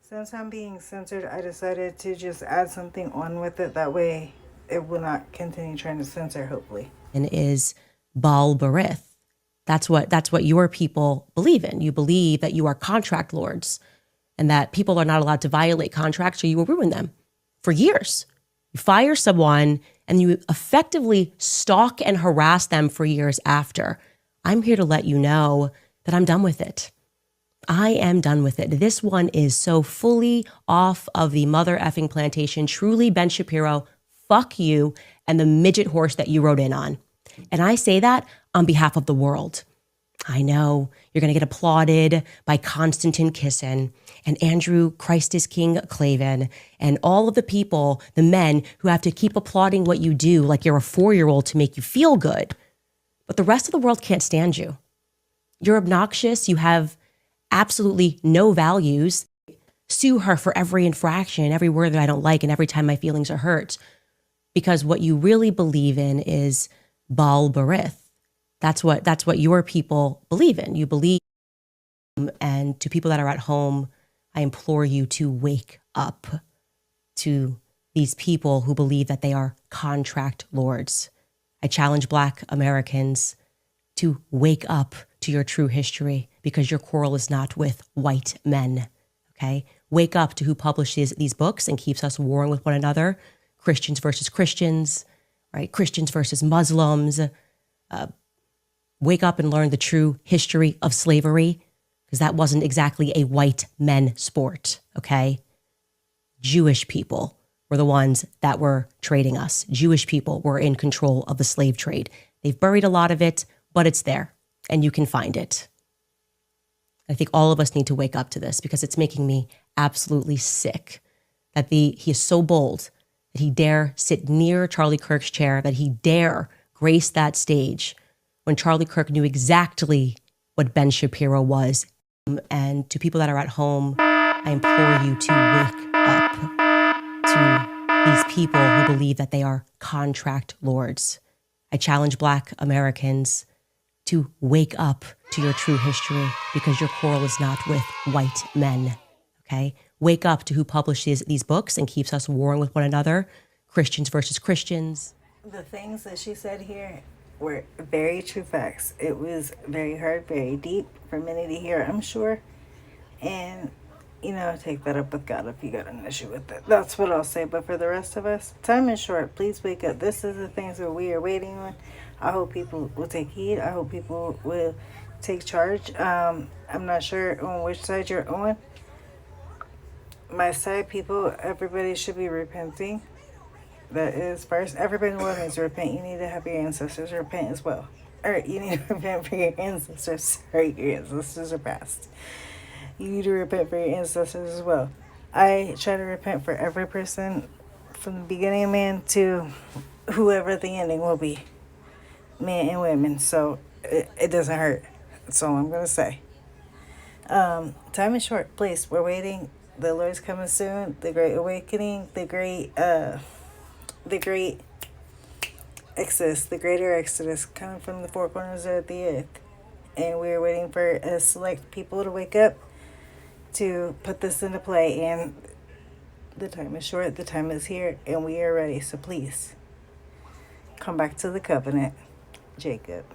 Since I'm being censored, I decided to just add something on with it. That way it will not continue trying to censor, hopefully. And is Baal Berith. That's what your people believe in. You believe that you are contract lords and that people are not allowed to violate contracts or you will ruin them for years. You fire someone and you effectively stalk and harass them for years after. I'm here to let you know that I'm done with it. I am done with it. This one is so fully off of the mother effing plantation. Truly, Ben Shapiro, fuck you and the midget horse that you rode in on. And I say that on behalf of the world. I know you're going to get applauded by Konstantin Kisin and Andrew Christ is King Clavin and all of the people, the men who have to keep applauding what you do like you're a 4-year-old to make you feel good. But the rest of the world can't stand you. You're obnoxious. You have absolutely no values. Sue her for every infraction, every word that I don't like, and every time my feelings are hurt. Because what you really believe in is Baal Berith. That's what your people believe in. You believe, and to people that are at home, I implore you to wake up to these people who believe that they are contract lords. I challenge Black Americans to wake up to your true history because your quarrel is not with white men, okay? Wake up to who publishes these books and keeps us warring with one another. Christians versus Christians, right? Christians versus Muslims. Wake up and learn the true history of slavery because that wasn't exactly a white men sport, okay? Jewish people were the ones that were trading us. Jewish people were in control of the slave trade. They've buried a lot of it, but it's there and you can find it. I think all of us need to wake up to this because it's making me absolutely sick that he is so bold that he dare sit near Charlie Kirk's chair, that he dare grace that stage when Charlie Kirk knew exactly what Ben Shapiro was. And to people that are at home, I implore you to wake up to these people who believe that they are contract lords. I challenge Black Americans to wake up to your true history because your quarrel is not with white men, okay? Wake up to who publishes these books and keeps us warring with one another, Christians versus Christians. The things that she said here were very true facts. It was very hard, very deep for many to hear, I'm sure. And, take that up with God if you got an issue with it. That's what I'll say. But for the rest of us, time is short. Please wake up. This is the things that we are waiting on. I hope people will take heed. I hope people will take charge. I'm not sure on which side you're on. My side, people, everybody should be repenting. That is first. Everybody in the world needs to repent. You need to have your ancestors repent as well. Or you need to repent for your ancestors. Sorry, your ancestors are past. You need to repent for your ancestors as well. I try to repent for every person from the beginning of man to whoever the ending will be. Men and women. So it doesn't hurt. That's all I'm going to say. Time is short. Please, we're waiting. The Lord's coming soon. The Great Awakening. The Great Exodus, the greater Exodus coming from the four corners of the earth. And we're waiting for select people to wake up to put this into play. And the time is short, the time is here, and we are ready. So please, come back to the covenant. Jacob.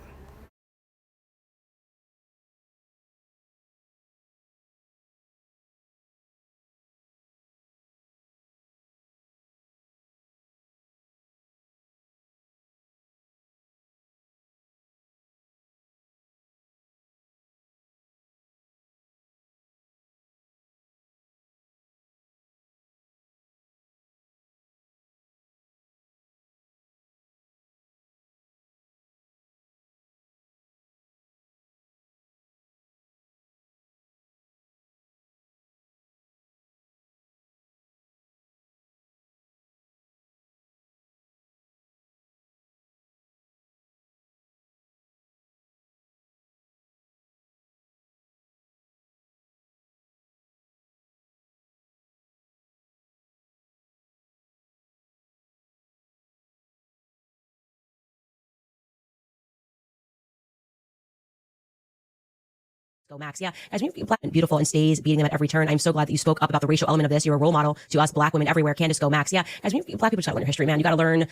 Go Max. Yeah. As we black and beautiful and stays beating them at every turn. I'm so glad that you spoke up about the racial element of this. You're a role model to us black women everywhere. Candace, go Max. Yeah. As we black people, just gotta learn your history, man. You gotta learn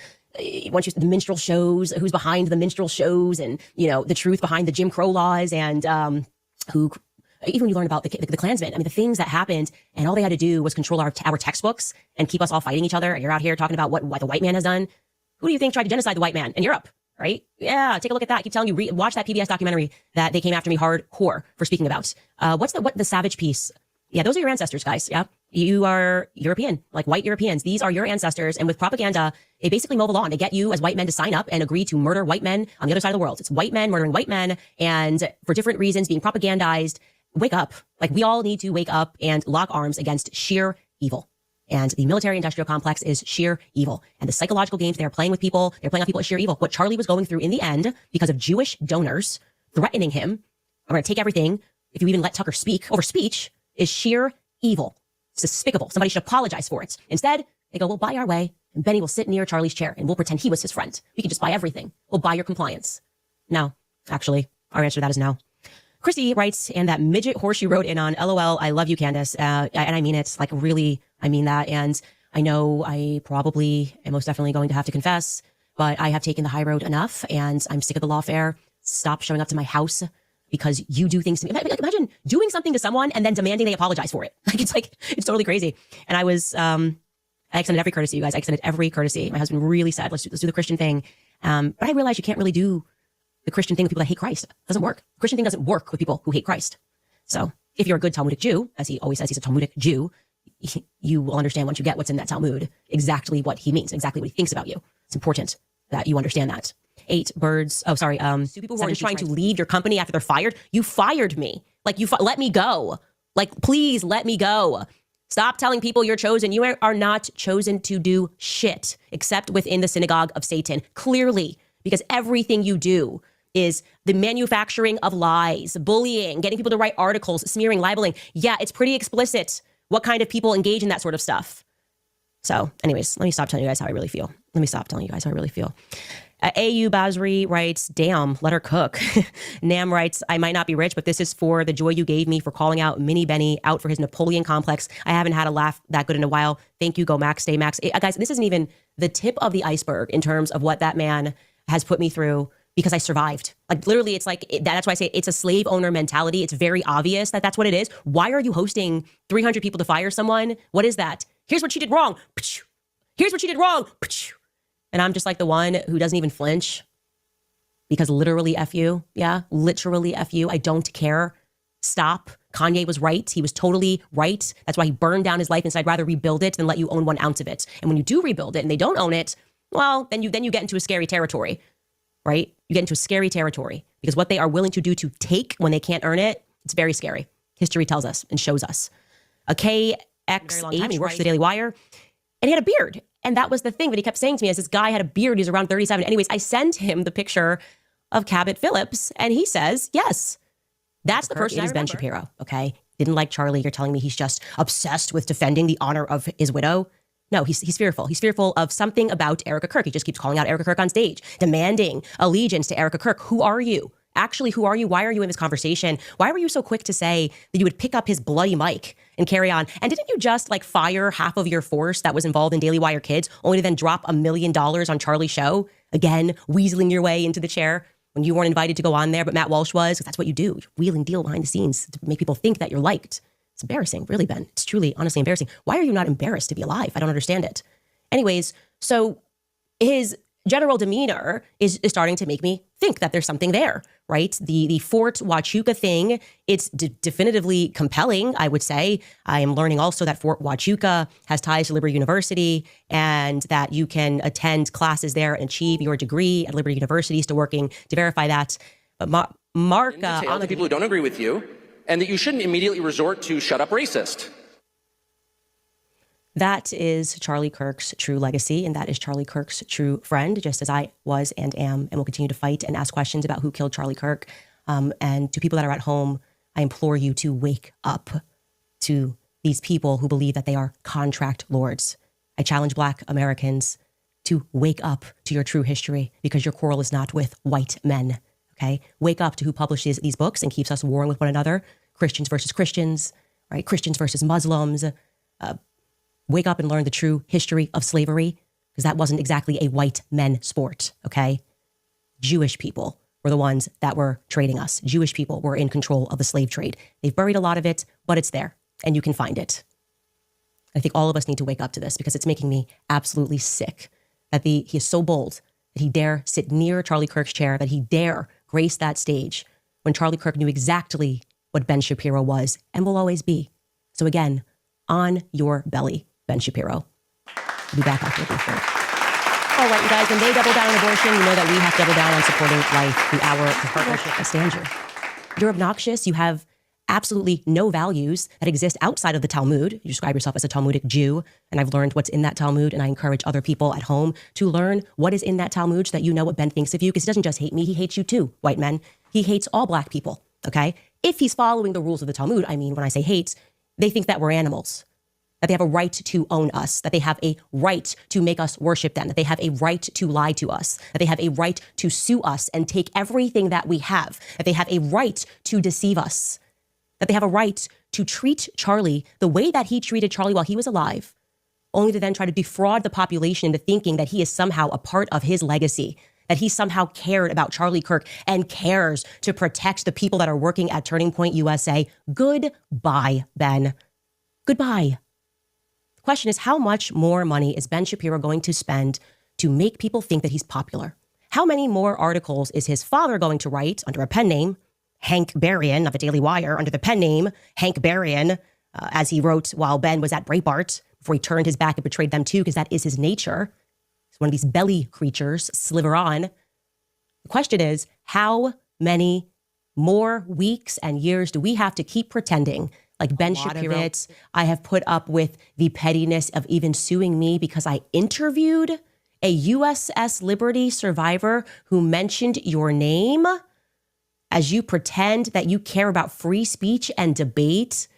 once you the minstrel shows, who's behind the minstrel shows, and the truth behind the Jim Crow laws, and who. Even when you learn about the Klansmen, I mean, the things that happened, and all they had to do was control our textbooks and keep us all fighting each other. And you're out here talking about what the white man has done. Who do you think tried to genocide the white man in Europe? Right? Yeah, take a look at that. I keep telling you, watch that PBS documentary that they came after me hardcore for speaking about. What's the Savage piece? Yeah, those are your ancestors, guys. Yeah, you are European, like white Europeans. These are your ancestors. And with propaganda, they basically mow the law and they get you as white men to sign up and agree to murder white men on the other side of the world. It's white men murdering white men, and for different reasons being propagandized. Wake up. Like, we all need to wake up and lock arms against sheer evil. And the military industrial complex is sheer evil. And the psychological games they are playing with people, they're playing on people as sheer evil. What Charlie was going through in the end, because of Jewish donors threatening him, I'm going to take everything, if you even let Tucker speak over speech, is sheer evil. It's despicable. Somebody should apologize for it. Instead, they go, we'll buy our way, and Benny will sit near Charlie's chair, and we'll pretend he was his friend. We can just buy everything. We'll buy your compliance. No, actually, our answer to that is no. Chrissy writes, and that midget horse you wrote in on, LOL, I love you, Candace. And I mean it, like, really, I mean that. And I know I probably am most definitely going to have to confess, but I have taken the high road enough, and I'm sick of the lawfare. Stop showing up to my house because you do things to me. Imagine doing something to someone and then demanding they apologize for it. It's totally crazy. And I was, I extended every courtesy, you guys. I extended every courtesy. My husband really said, let's do the Christian thing. But I realized you can't really do the Christian thing with people that hate Christ. It doesn't work. The Christian thing doesn't work with people who hate Christ. So if you're a good Talmudic Jew, as he always says he's a Talmudic Jew, you will understand once you get what's in that Talmud, exactly what he means, exactly what he thinks about you. It's important that you understand that. 8 birds. Oh, sorry. People who are just trying to leave your company after they're fired. You fired me. Like, let me go. Like, please let me go. Stop telling people you're chosen. You are not chosen to do shit except within the synagogue of Satan. Clearly, because everything you do is the manufacturing of lies, bullying, getting people to write articles, smearing, libeling. Yeah, it's pretty explicit what kind of people engage in that sort of stuff. So anyways, let me stop telling you guys how I really feel. AU Basri writes, damn, let her cook. Nam writes, I might not be rich, but this is for the joy you gave me for calling out Mini Benny out for his Napoleon complex. I haven't had a laugh that good in a while. Thank you. Go Max, stay Max. Guys, this isn't even the tip of the iceberg in terms of what that man has put me through, because I survived. Like, literally, it's like, that's why I say it's a slave owner mentality. It's very obvious that that's what it is. Why are you hosting 300 people to fire someone? What is that? Here's what she did wrong. Here's what she did wrong. And I'm just like the one who doesn't even flinch, because literally F you. Yeah, literally F you. I don't care. Stop. Kanye was right. He was totally right. That's why he burned down his life, and said I'd rather rebuild it than let you own 1 ounce of it. And when you do rebuild it and they don't own it, well, then you get into a scary territory. Right? You get into a scary territory, because what they are willing to do to take when they can't earn it, it's very scary. History tells us and shows us. A KXH, he works for the Daily Wire, and he had a beard. And that was the thing that he kept saying to me, as this guy had a beard. He's around 37. Anyways, I sent him the picture of Cabot Phillips, and he says, yes, that's the person. It is Ben Shapiro. Okay. Didn't like Charlie. You're telling me he's just obsessed with defending the honor of his widow? No, he's fearful. He's fearful of something about Erica Kirk. He just keeps calling out Erica Kirk on stage, demanding allegiance to Erica Kirk. Who are you? Actually, who are you? Why are you in this conversation? Why were you so quick to say that you would pick up his bloody mic and carry on? And didn't you just fire half of your force that was involved in Daily Wire Kids, only to then drop $1 million on Charlie's show? Again, weaseling your way into the chair when you weren't invited to go on there, but Matt Walsh was, because that's what you do. You wheel and deal behind the scenes to make people think that you're liked. It's embarrassing, really, Ben. It's truly, honestly embarrassing. Why are you not embarrassed to be alive? I don't understand it. Anyways, so his general demeanor is starting to make me think that there's something there, right? The Fort Huachuca thing, it's definitively compelling, I would say. I am learning also that Fort Huachuca has ties to Liberty University, and that you can attend classes there and achieve your degree at Liberty University, still working to verify that. But Mark, on the people who don't agree with you, and that you shouldn't immediately resort to shut up racist. That is Charlie Kirk's true legacy, and that is Charlie Kirk's true friend, just as I was and am and will continue to fight and ask questions about who killed Charlie Kirk. And to people that are at home, I implore you to wake up to these people who believe that they are contract lords. I challenge Black Americans to wake up to your true history, because your quarrel is not with white men. okay? Wake up to who publishes these books and keeps us warring with one another. Christians versus Christians, right? Christians versus Muslims. Wake up and learn the true history of slavery, because that wasn't exactly a white men sport, okay? Jewish people were the ones that were trading us. Jewish people were in control of the slave trade. They've buried a lot of it, but it's there and you can find it. I think all of us need to wake up to this, because it's making me absolutely sick that he is so bold that he dare sit near Charlie Kirk's chair, that he dare grace that stage when Charlie Kirk knew exactly what Ben Shapiro was and will always be. So again, on your belly, Ben Shapiro. We'll be back after the break. All right, you guys, when they double down on abortion, you know that we have to double down on supporting life through our partnership at Stanger. You're obnoxious. You have absolutely no values that exist outside of the Talmud. You describe yourself as a Talmudic Jew, and I've learned what's in that Talmud, and I encourage other people at home to learn what is in that Talmud so that you know what Ben thinks of you, because he doesn't just hate me, he hates you too, white men. He hates all black people, okay? If he's following the rules of the Talmud, I mean, when I say hates, they think that we're animals, that they have a right to own us, that they have a right to make us worship them, that they have a right to lie to us, that they have a right to sue us and take everything that we have, that they have a right to deceive us, that they have a right to treat Charlie the way that he treated Charlie while he was alive, only to then try to defraud the population into thinking that he is somehow a part of his legacy, that he somehow cared about Charlie Kirk and cares to protect the people that are working at Turning Point USA. Goodbye, Ben. Goodbye. The question is, how much more money is Ben Shapiro going to spend to make people think that he's popular? How many more articles is his father going to write under a pen name, Hank Berrien of the Daily Wire, under the pen name Hank Berrien, as he wrote while Ben was at Breitbart, before he turned his back and betrayed them too, because that is his nature. He's one of these belly creatures, sliver on. The question is, how many more weeks and years do we have to keep pretending like Ben Shapiro? I have put up with the pettiness of even suing me because I interviewed a USS Liberty survivor who mentioned your name, as you pretend that you care about free speech and debate.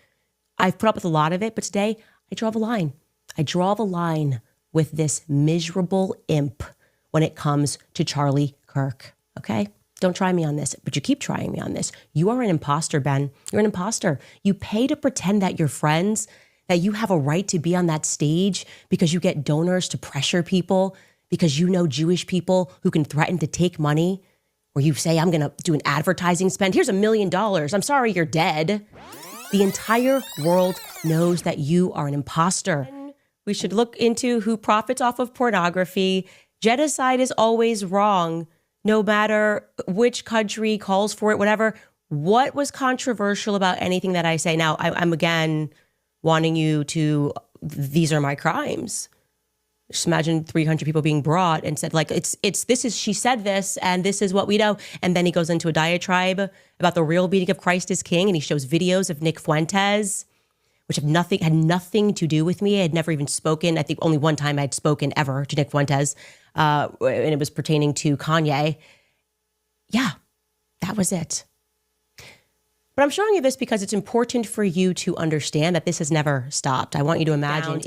I've put up with a lot of it, but today I draw the line. I draw the line with this miserable imp when it comes to Charlie Kirk, okay? Don't try me on this, but you keep trying me on this. You are an imposter, Ben. You're an imposter. You pay to pretend that you're friends, that you have a right to be on that stage because you get donors to pressure people, because you know Jewish people who can threaten to take money, or you say, I'm going to do an advertising spend. Here's $1 million. I'm sorry, you're dead. The entire world knows that you are an imposter. We should look into who profits off of pornography. Genocide is always wrong, no matter which country calls for it, whatever. What was controversial about anything that I say? Now, I'm again wanting you to, these are my crimes. Just imagine 300 people being brought and said, like, she said this, and this is what we know. And then he goes into a diatribe about the real meaning of Christ as King, and he shows videos of Nick Fuentes, which had nothing to do with me. I had never even spoken. I think only one time I had spoken ever to Nick Fuentes, and it was pertaining to Kanye. Yeah, that was it. But I'm showing you this because it's important for you to understand that this has never stopped. I want you to imagine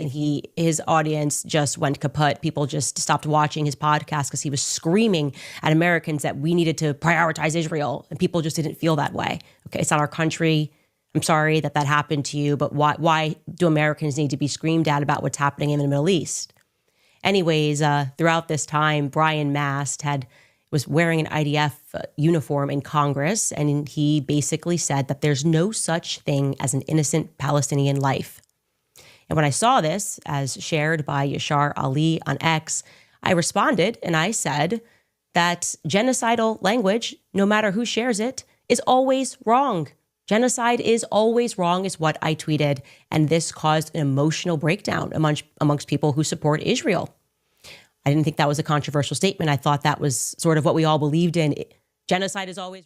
his audience just went kaput. People just stopped watching his podcast because he was screaming at Americans that we needed to prioritize Israel, and people just didn't feel that way. Okay, it's not our country. I'm sorry that happened to you, but why do Americans need to be screamed at about what's happening in the Middle East? Anyways, throughout this time, Brian Mast was wearing an IDF uniform in Congress, and he basically said that there's no such thing as an innocent Palestinian life. And when I saw this, as shared by Yashar Ali on X, I responded and I said that genocidal language, no matter who shares it, is always wrong. Genocide is always wrong is what I tweeted, and this caused an emotional breakdown amongst people who support Israel. I didn't think that was a controversial statement. I thought that was sort of what we all believed in. Genocide is always